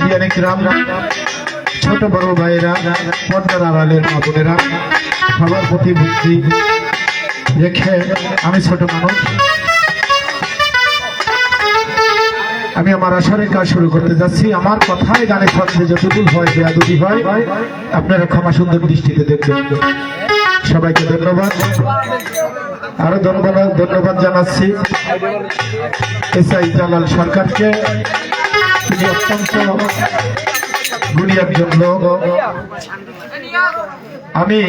মুরব্বিয়ানে কিরাম, ছোট বড় ভাইয়েরা, পর্দার আড়ালের মা বোনেরা, সবার প্রতি ভক্তি রেখে আমি ছোট মানুষ, আমি আমার আসরের কাজ শুরু করতে যাচ্ছি। আমার কথায় গানের শব্দে যতটুকু হয় বেয়াদবি হয় আপনারা ক্ষমা সুন্দর দৃষ্টিতে দেখবেন। সবাইকে ধন্যবাদ। আরো ধন্যবাদ জানাচ্ছি এসআই জালাল সরকারকে, তিনি অত্যন্ত গুণী একজন লোক। আমি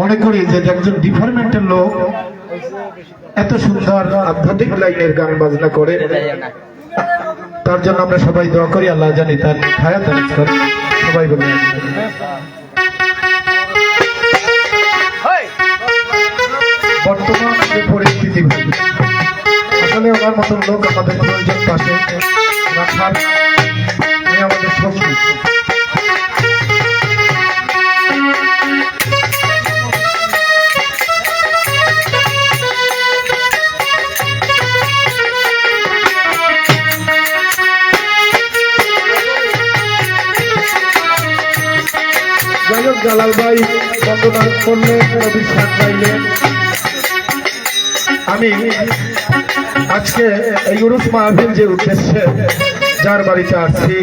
মনে করি যে একজন ডিপার্টমেন্টের লোক এত সুন্দর আধ্যাত্মিক লাইনের গান বাজনা করে, তার জন্য আমরা সবাই দোয়া করি, আল্লাহ জানি তার হায়াত দারাজ করে। সবাই বলে বর্তমান যে পরিস্থিতি, আসলে ওনার মতন লোক আমাদের প্রয়োজন পাশে রাখার, আমাদের শক্তি। যাই হোক, জালাল ভাই বন্দনা করলেন, নবীর শান গাইলেন। আমি আজকে এই উরুস মাহফিল যে উদ্দেশ্যে যার বাড়িতে আসছি,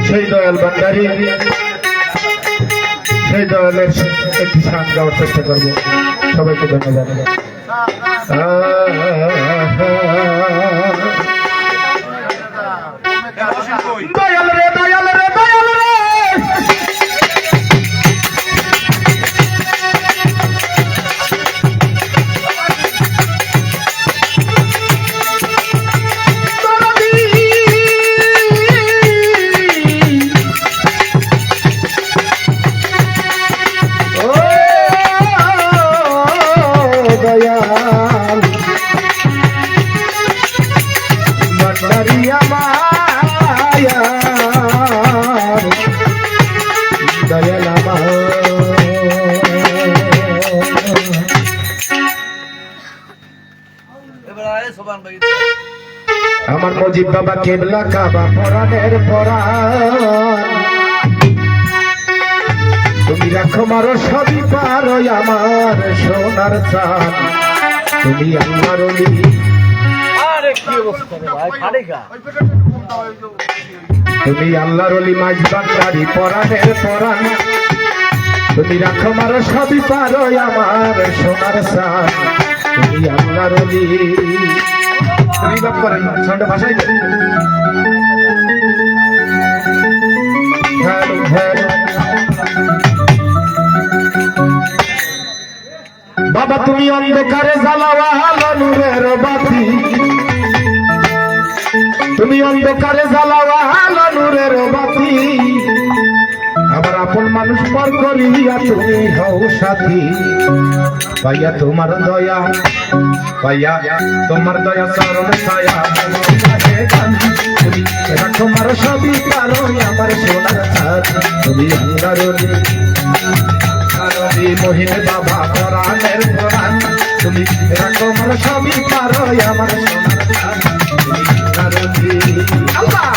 সেই দয়াল ভান্ডারী, সেই দয়ালের একটি শান গাওয়ার চেষ্টা করবো। সবাইকে ধন্যবাদ। দয়াল রে, দয়াল রে, দয়াল রে, আমার মজিদ বাবা কেবলা কাবা পরাণের পরাণ, তুমি রাখো মারো সবই পারো আমার সোনার চান, তুমি আল্লাহর ওলি। তুমি আল্লাহর ওলি, মাঝ বান্দারি পরাণের পরাণ, তুমি রাখো মারো সবই পারো আমার সোনার চান, তুমি আল্লাহর ওলি। ভাষায় বাবা তুমি অন্ধকারে জ্বালাওয়া নূরের বাতি, তুমি অন্ধকারে জ্বালাওয়া নূরের বাতি, আবার আপন মানুষ পর করিয়া তুমি হও সাথী। পাইয়া তোমার দয়া, পাইয়া তোমার দয়া চরণ ছায়া, তোমার সবই পারো আমার সোনার ছাদ, তুমি আল্লাহর ওলি মহিনে বাবা পরাণের পরাণ, তুমি তোমার সবই পারো আমার সোনার ছাদ, তুমি আল্লাহর ওলি। আল্লাহ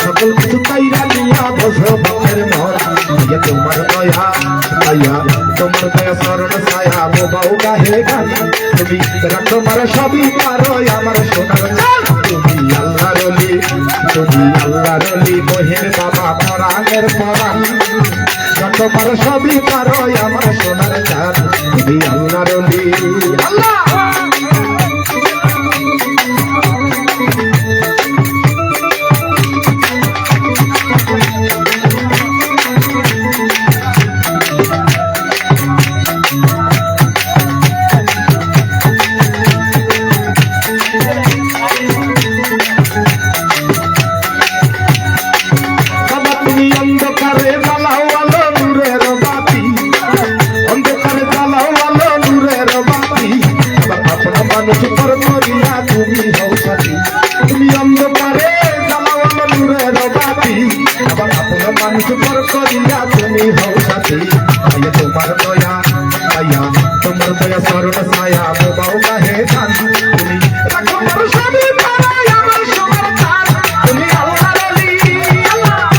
সকল কিছু তাইরা নিয়া বসো বাপের মন, তোমার দয়া, আয়া তোমার দয়া চরণ ছায়া, বাবাও গাহে গান, তুমি রাখো মার সবই পারো আমার সোনার চাঁদ, তুমি আল্লাহর ওলি, তুমি আল্লাহর ওলি মহিন বাবা পরাণের পরাণ, রাখো মার সবই পারো আমার সোনার চাঁদ, তুমি আল্লাহর ওলি। আল্লাহ তোমার দয়া শরণ ছায়া মোবাও গাহে গান তুমি রাখো মোর সবই পারাই আমার সোনার চাঁদ তুমি আল্লাহর ওলি আল্লাহ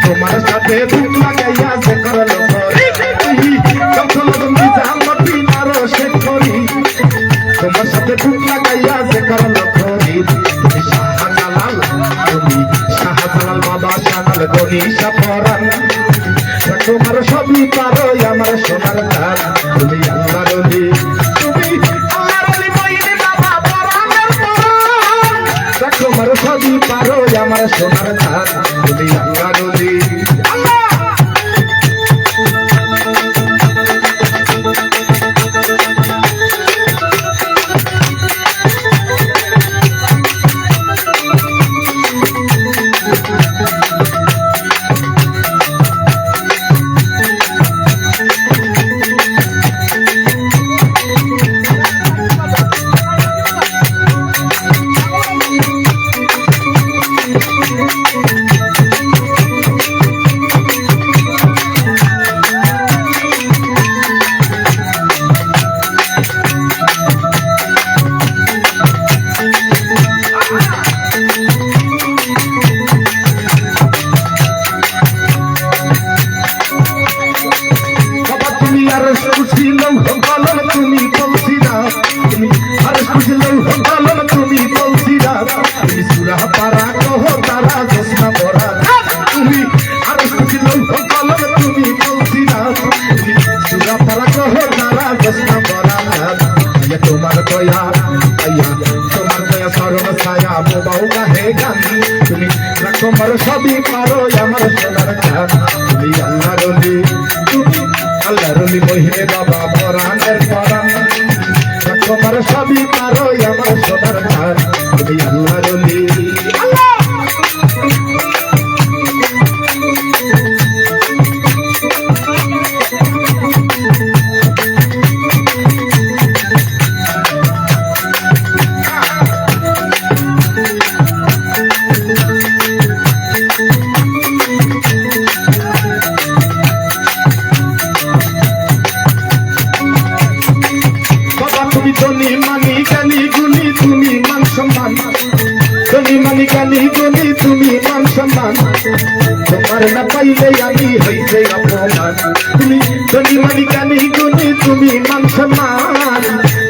তোমার সাথে বুক লাগাইয়া যে করলো তোমার সাথে বুক লাগাইয়া যে করলো তুমি শাহজালাল তুমি শাহজালাল বাবা শাহাল গনি সাফরান তোমার সবই পারো আমার সোনার ধান তুমি আল্লাহর ওলি তুমি আল্লাহর ওলি মইনে বাবা পরাণের পরাণ তোমার সবই পারো আমার সোনার ধান তুমি আল্লাহর ওলি তোমার দয়া তোমার দয়া শরণ ছায়া মোবাও গাহে গান তুমি তোমার সবই পারো আমার সোনার চাঁদ তুমি আল্লাহর ওলি তুমি আল্লাহর ওলি মহিনে বাবা পরাণের পরাণ তোমার সবই পারো আমার সোনার চাঁদ তুমি আল্লাহর ওলি তুমি মান সম্মান তোমার না পাইলে আমি হইতে অপমান তুমি ধনী মালিকানি গুণী তুমি মান সম্মান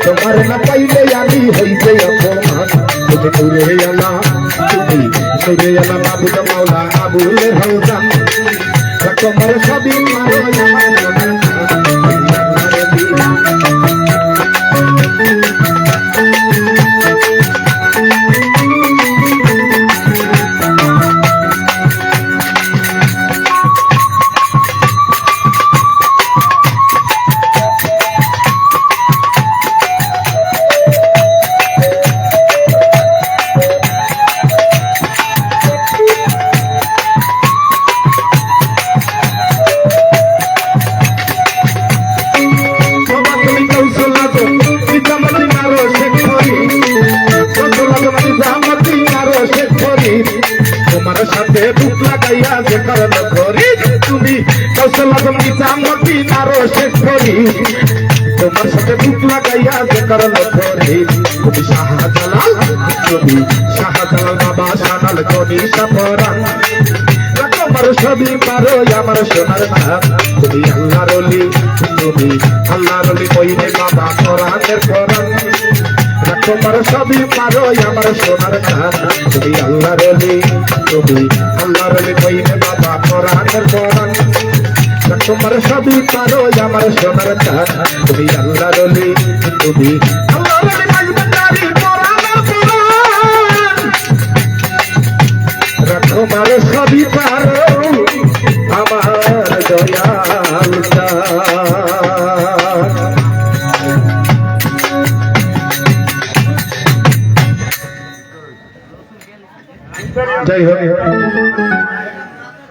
তোমার না পাইলে আমি হইতে অপমান তুমি নূরে আলা তুমি নূরে আলা মাবুদ মাওলা আবুল হাসান তোমার সবই পারো তোমার সাথে বুক লাগাইয়া যে করলো করি তুমি কৌশলা তুমি জামতি নারো শেষ করি তোমার সাথে বুক লাগাইয়া যে করলো করি তুমি শাহজালাল বাবা শাহাল গনি সাফরান তোমার সবই পারো আমার সোনার ধান তুমি আল্লাহর ওলি তুমি আল্লাহর ওলি মইনে বাবা পরাণের পরাণ তোমার সবই পারো আমার সোনার ধান তুমি আল্লাহর ওলি তুমি আল্লাহর ওলি মইনে বাবা পরাণের পরাণ তোমার সবই পারো আমার সোনার ধান তুমি আল্লাহর ওলি তুমি আল্লাহর ওলি মইনে বাবা পরাণের পরাণ তোমার সবই পারো আমার দয়াল জয় হোক।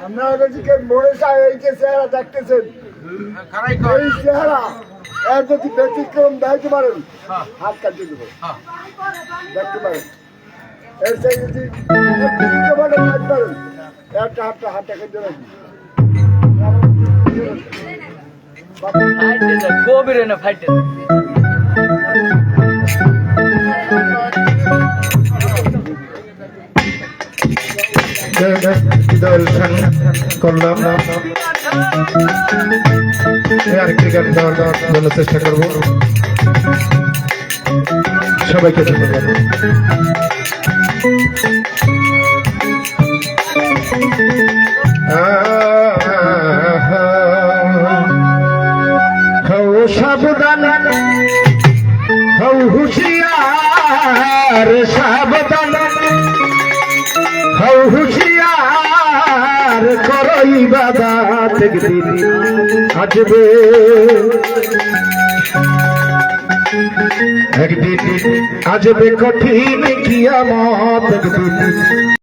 আপনারা যদি মনে চায় এই যে চেহারা দেখতেছেন এই চেহারা এর যদি ব্যতিক্রম দেখাতে পারেন হাত কাটিয়ে দেবো দেখতে পারেন এর সেই যদি দেখতে পারেন একটা হাতটা কেটে রাখি গভীরে না ফাইটে দর্শন করলাম আরেকটি গান গাওয়ার জন্য চেষ্টা করবো সবাইকে ধন্যবাদ হও সাবধান হও হুঁশিয়ার সাবধান হও হুঁশিয়ার করো ইবাদত একদিন আসবে একদিন আসবে কঠিন কিয়ামত একদিন